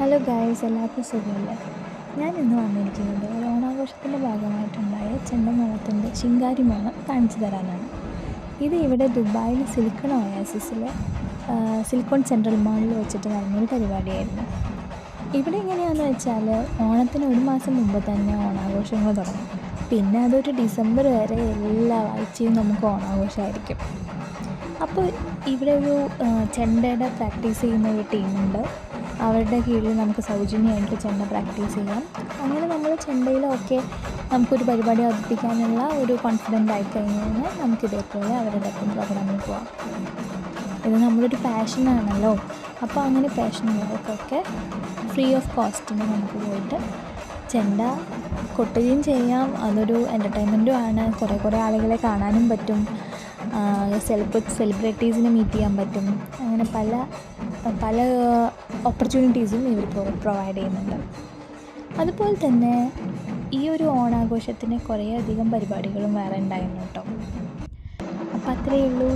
Hello guys, എല്ലാവർക്കും സുഖമല്ലേ? ഞാൻ ഇന്ന് വന്നിരിക്കുന്നത് ഒരു ഓണാഘോഷത്തിൻ്റെ ഭാഗമായിട്ടുണ്ടായ ചെണ്ടമേളത്തിൻ്റെ ശിങ്കാരിമേളം കാണിച്ചു തരാനാണ്. ഇത് ഇവിടെ ദുബായിൽ സിലിക്കൺ ഒയാസിസിലെ സിലിക്കോൺ സെൻട്രൽ മാളിൽ വെച്ചിട്ട് നടന്നൊരു പരിപാടിയായിരുന്നു. ഇവിടെ എങ്ങനെയാണെന്ന് വെച്ചാൽ ഓണത്തിന് ഒരു മാസം മുമ്പ് തന്നെ ഓണാഘോഷങ്ങൾ തുടങ്ങും. പിന്നെ അതൊരു ഡിസംബർ വരെ എല്ലാ ആഴ്ചയും നമുക്ക് ഓണാഘോഷമായിരിക്കും. അപ്പോൾ ഇവിടെ ഒരു ചെണ്ടയുടെ പ്രാക്ടീസ് ചെയ്യുന്ന ഒരു ടീമുണ്ട്. അവരുടെ കീഴിൽ നമുക്ക് സൗജന്യമായിട്ട് ചെണ്ട പ്രാക്ടീസ് ചെയ്യാം. അങ്ങനെ നമ്മൾ ചെണ്ടയിലൊക്കെ നമുക്കൊരു പരിപാടി അവതരിപ്പിക്കാനുള്ള ഒരു കോൺഫിഡൻ്റ് ആയിക്കഴിഞ്ഞാൽ നമുക്ക് ഇതേപോലെ അവരുടെ ഒപ്പം പ്രോഗ്രാമിൽ പോകാം. ഇത് നമ്മളൊരു പാഷനാണല്ലോ. അപ്പോൾ അങ്ങനെ പാഷനുള്ളവർക്കൊക്കെ ഫ്രീ ഓഫ് കോസ്റ്റിന് നമുക്ക് പോയിട്ട് ചെണ്ട കൊട്ടുകയും ചെയ്യാം. അതൊരു എൻ്റർടൈൻമെൻറ്റും ആണ്. കുറേ ആളുകളെ കാണാനും പറ്റും. സെലിബ്രിറ്റീസിനെ മീറ്റ് ചെയ്യാൻ പറ്റും. അങ്ങനെ പല ഓപ്പർച്യൂണിറ്റീസും ഇവർ പ്രൊവൈഡ് ചെയ്യുന്നുണ്ട്. അതുപോലെ തന്നെ ഈ ഒരു ഓണാഘോഷത്തിന് കുറേയധികം പരിപാടികളും വേറെ ഉണ്ടായിരുന്നു കേട്ടോ. അപ്പോൾ അത്രയേ ഉള്ളൂ.